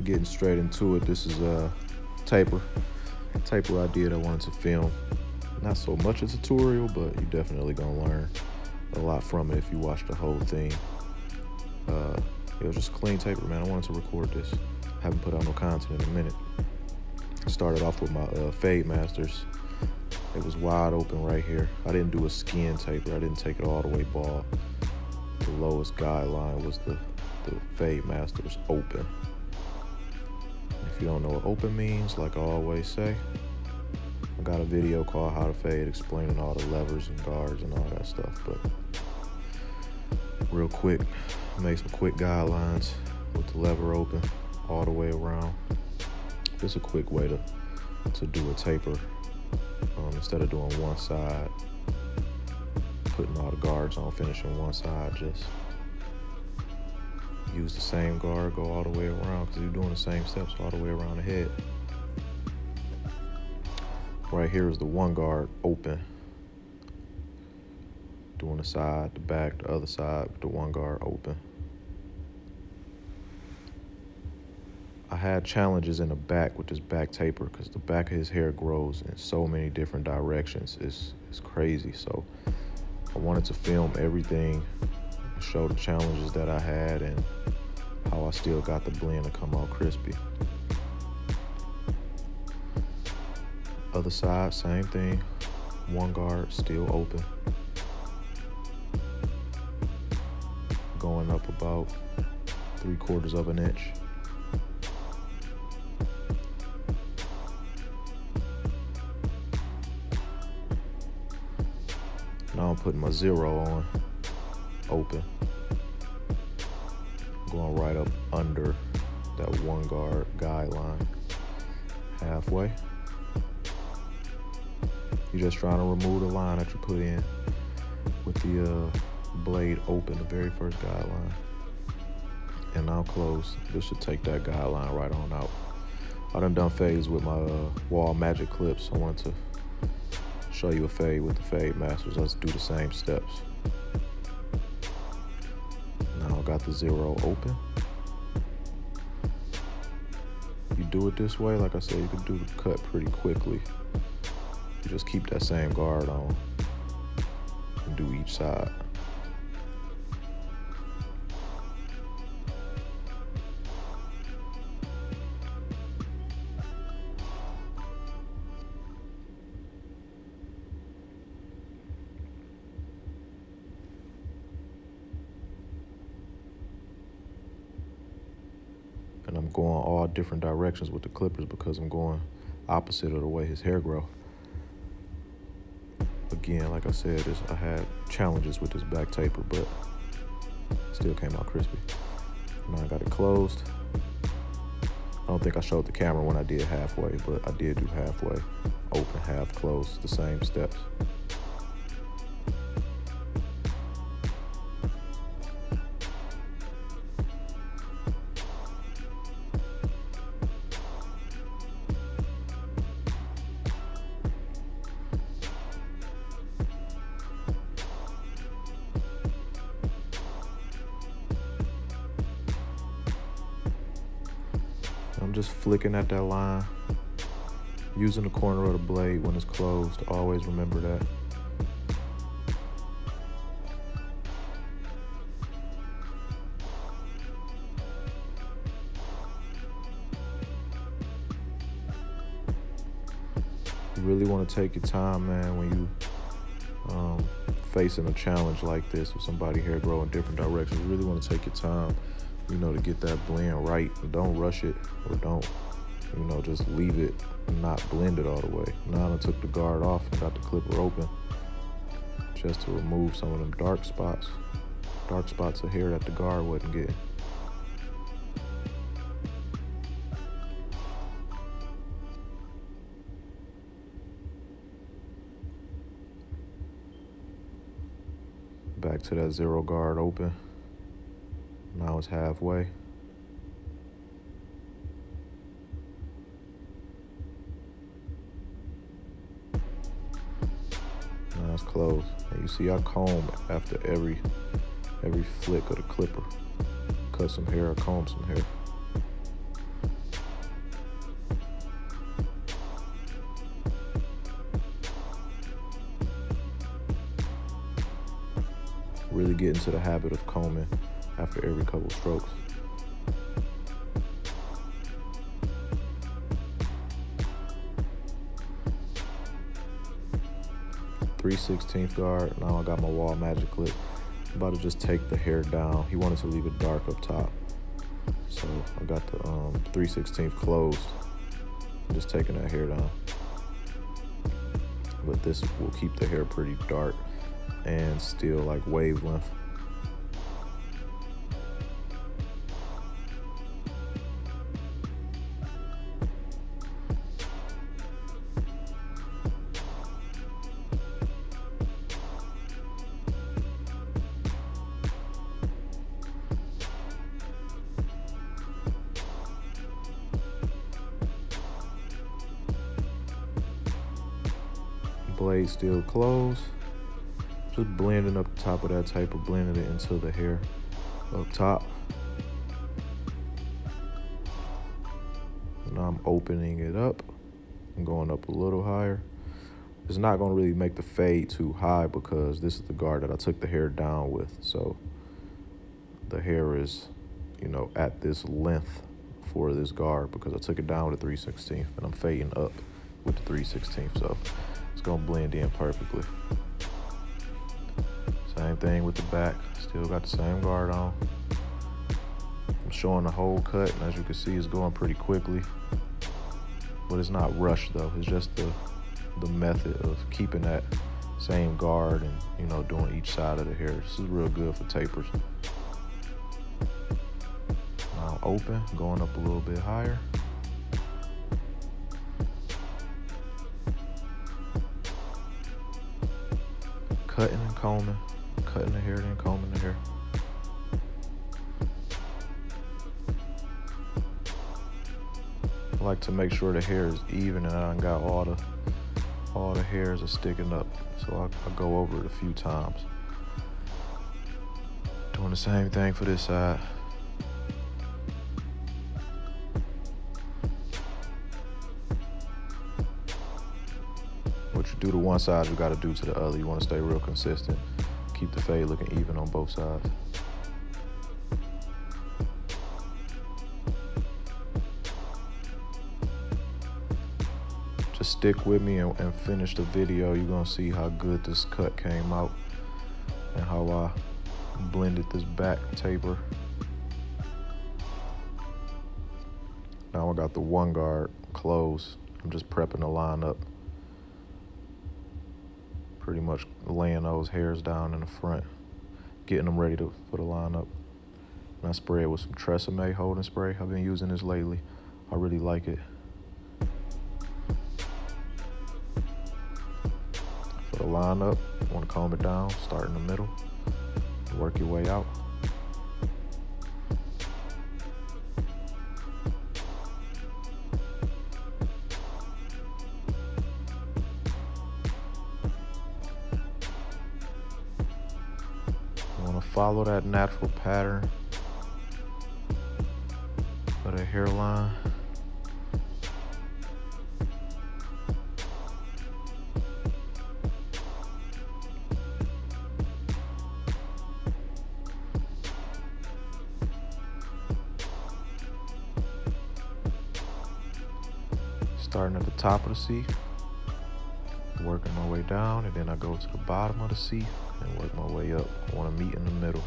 Getting straight into it, this is a taper I did. I wanted to film. Not so much a tutorial, but you're definitely gonna learn a lot from it if you watch the whole thing. It was just clean taper, man. I wanted to record this. Haven't put out no content in a minute. Started off with my Fade Masters. It was wide open right here. I didn't do a skin taper. I didn't take it all the way bald. The lowest guideline was the Fade Masters open. If you don't know what open means, like I always say, I got a video called How to Fade explaining all the levers and guards and all that stuff. But real quick, made some quick guidelines with the lever open all the way around. Just a quick way to do a taper. Instead of doing one side, putting all the guards on, finishing one side, just use the same guard, go all the way around, because you're doing the same steps all the way around the head. Right here is the one guard open. Doing the side, the back, the other side with the one guard open. I had challenges in the back with this back taper because the back of his hair grows in so many different directions. It's crazy. So I wanted to film everything, show the challenges that I had and how I still got the blend to come out crispy. Other side, same thing. One guard still open. Going up about 3/4 of an inch. Now I'm putting my 0 on, open. Going right up under that one guard guideline, halfway. You're just trying to remove the line that you put in with the blade open, the very first guideline. And now close. This should take that guideline right on out. I done fades with my wall magic clips. I wanted to show you a fade with the Fade Masters. Let's do the same steps. Now I got the 0 open. You do it this way, like I said, you can do the cut pretty quickly. You just keep that same guard on and do each side. And I'm going all different directions with the clippers because I'm going opposite of the way his hair grow. Again, like I said, I had challenges with this back taper, but still came out crispy. Now I got it closed. I don't think I showed the camera when I did halfway, but I did do halfway, open, half closed, the same steps. I'm just flicking at that line, using the corner of the blade when it's closed. Always remember that. You really want to take your time, man, when you facing a challenge like this with somebody hair grow in different directions. You really want to take your time, you know, to get that blend right. Don't rush it, or don't, you know, just leave it not blended all the way. Now I took the guard off and got the clipper open just to remove some of them dark spots of hair that the guard wasn't getting. Back to that 0 guard open. Now it's halfway. Now it's closed. And you see I comb after every flick of the clipper. Cut some hair, or comb some hair. get into the habit of combing after every couple strokes. .3/16 guard. Now I got my wall magic clip. I'm about to just take the hair down. He wanted to leave it dark up top, so I got the .3/16 closed. Just taking that hair down, but this will keep the hair pretty dark and still like wavelength. Blade still closed. Just blending up the top of that taper, blending it into the hair up top. Now I'm opening it up and going up a little higher. It's not going to really make the fade too high because this is the guard that I took the hair down with. So the hair is, you know, at this length for this guard because I took it down with a .3/16 and I'm fading up with the .3/16. So it's gonna blend in perfectly. Same thing with the back. Still got the same guard on. I'm showing the whole cut, and as you can see, it's going pretty quickly. But it's not rushed though. It's just the method of keeping that same guard and, you know, doing each side of the hair. This is real good for tapers. Now open, going up a little bit higher. Cutting and combing, cutting the hair, then combing the hair. I like to make sure the hair is even and I done got all the hairs are sticking up. So I go over it a few times. Doing the same thing for this side. What you do to one side, you gotta do to the other. You wanna stay real consistent. Keep the fade looking even on both sides. Just stick with me and finish the video. You're gonna see how good this cut came out and how I blended this back taper. Now I got the one guard closed. I'm just prepping the line up. Pretty much laying those hairs down in the front, getting them ready for the lineup. And I spray it with some Tresemme holding spray. I've been using this lately. I really like it. For the lineup, you want to comb it down, start in the middle, work your way out. Follow that natural pattern of the hairline. Starting at the top of the C, working my way down, and then I go to the bottom of the C and work my way up. I want to meet in the middle,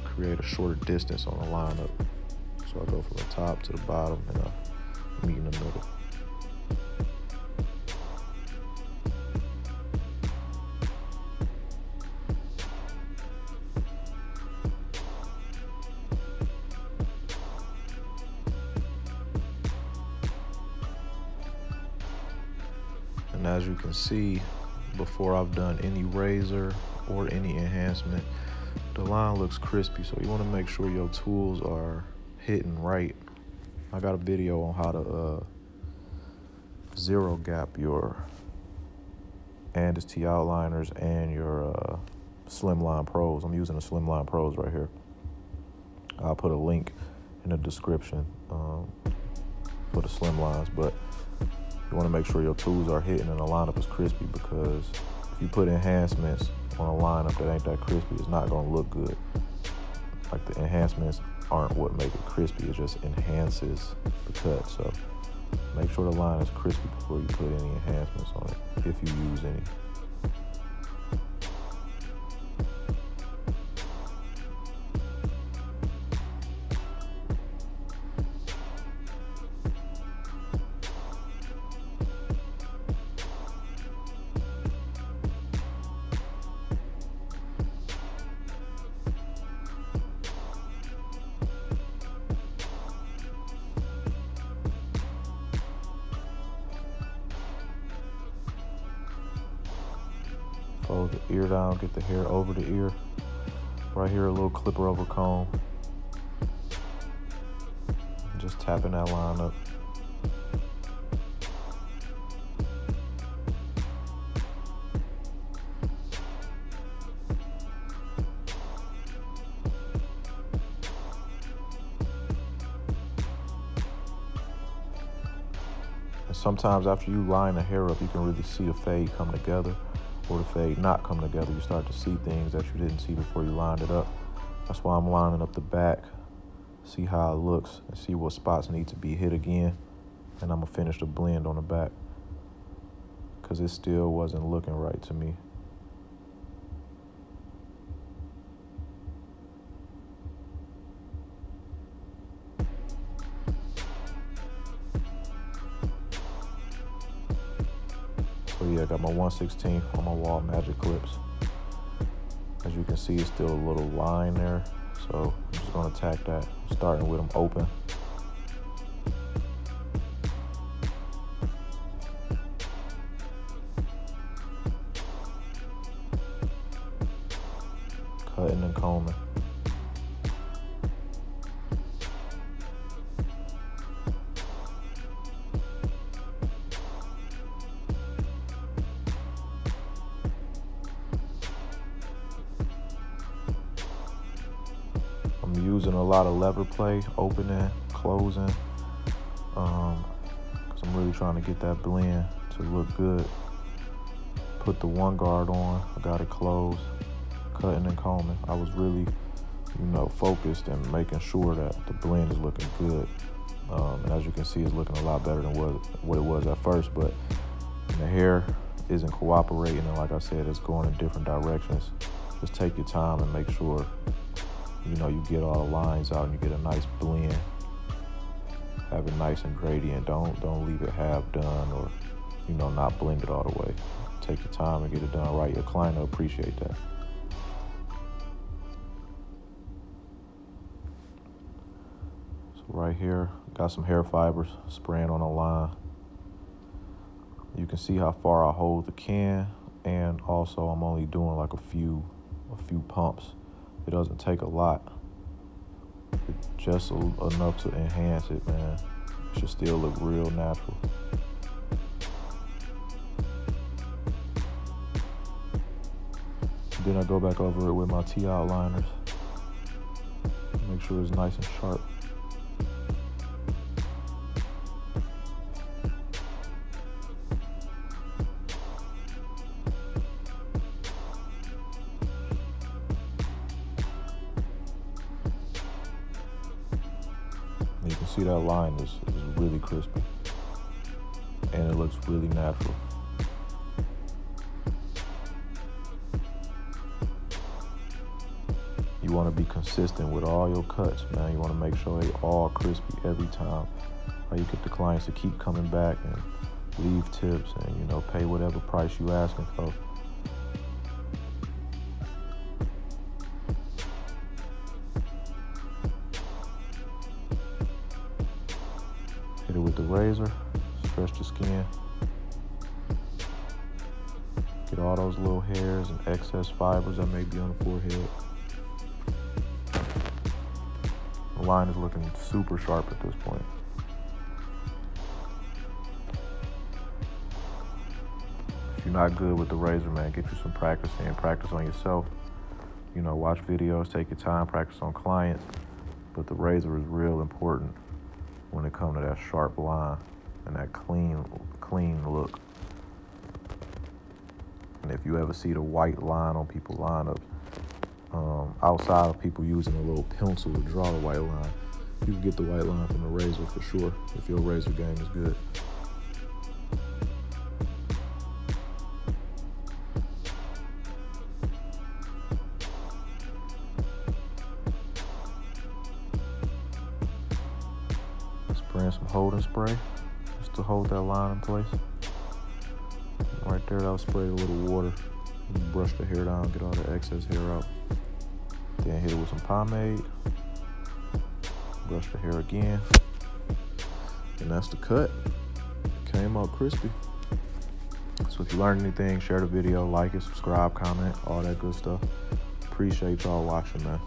create a shorter distance on the lineup. So I go from the top to the bottom and I meet in the middle. And as you can see, before I've done any razor or any enhancement, the line looks crispy, so you want to make sure your tools are hitting right. I got a video on how to zero gap your Andis T outliners and your Slimline Pros. I'm using the Slimline Pros right here. I'll put a link in the description for the Slimlines, but you want to make sure your tools are hitting and the lineup is crispy, because if you put enhancements on a lineup that ain't that crispy, it's not gonna look good. Like, the enhancements aren't what make it crispy, it just enhances the cut. So make sure the line is crispy before you put any enhancements on it, if you use any. Fold the ear down, get the hair over the ear. Right here, a little clipper over comb. Just tapping that line up. And sometimes after you line the hair up, you can really see the fade come together, or the fade not come together. You start to see things that you didn't see before you lined it up. That's why I'm lining up the back, see how it looks, and see what spots need to be hit again. And I'm gonna finish the blend on the back, because it still wasn't looking right to me. So yeah, I got my 1/16 on my wall magic clips. As you can see, it's still a little line there. So I'm just gonna tack that, starting with them open. Cutting and combing. I'm using a lot of lever play, opening, closing, because I'm really trying to get that blend to look good. Put the one guard on, I got it closed, cutting and combing. I was really, focused and making sure that the blend is looking good. And as you can see, it's looking a lot better than what it was at first, but the hair isn't cooperating, and like I said, it's going in different directions. Just take your time and make sure you get all the lines out and you get a nice blend. Have it nice and gradient. Don't leave it half done, or not blend it all the way. Take your time and get it done right. Your client will appreciate that. So right here, got some hair fibers spraying on a line. You can see how far I hold the can, and also I'm only doing like a few pumps. It doesn't take a lot. It's just enough to enhance it, man. It should still look real natural. Then I go back over it with my T-outliners. Make sure it's nice and sharp. You can see that line is really crispy, and it looks really natural. You want to be consistent with all your cuts, man. You want to make sure they all crispy every time. You get the clients to keep coming back and leave tips and pay whatever price you asking for. Hit it with the razor, stretch the skin. Get all those little hairs and excess fibers that may be on the forehead. The line is looking super sharp at this point. If you're not good with the razor, man, get you some practice in. Practice on yourself. Watch videos, take your time, practice on clients. But the razor is real important when it comes to that sharp line and that clean look. And if you ever see the white line on people's lineups, outside of people using a little pencil to draw the white line, you can get the white line from the razor for sure if your razor game is good. Spraying some holding spray just to hold that line in place. Right there, I'll spray a little water, brush the hair down, get all the excess hair out. Then hit it with some pomade, brush the hair again, and that's the cut. It came out crispy. So if you learned anything, share the video, like it, subscribe, comment, all that good stuff. Appreciate y'all watching, man.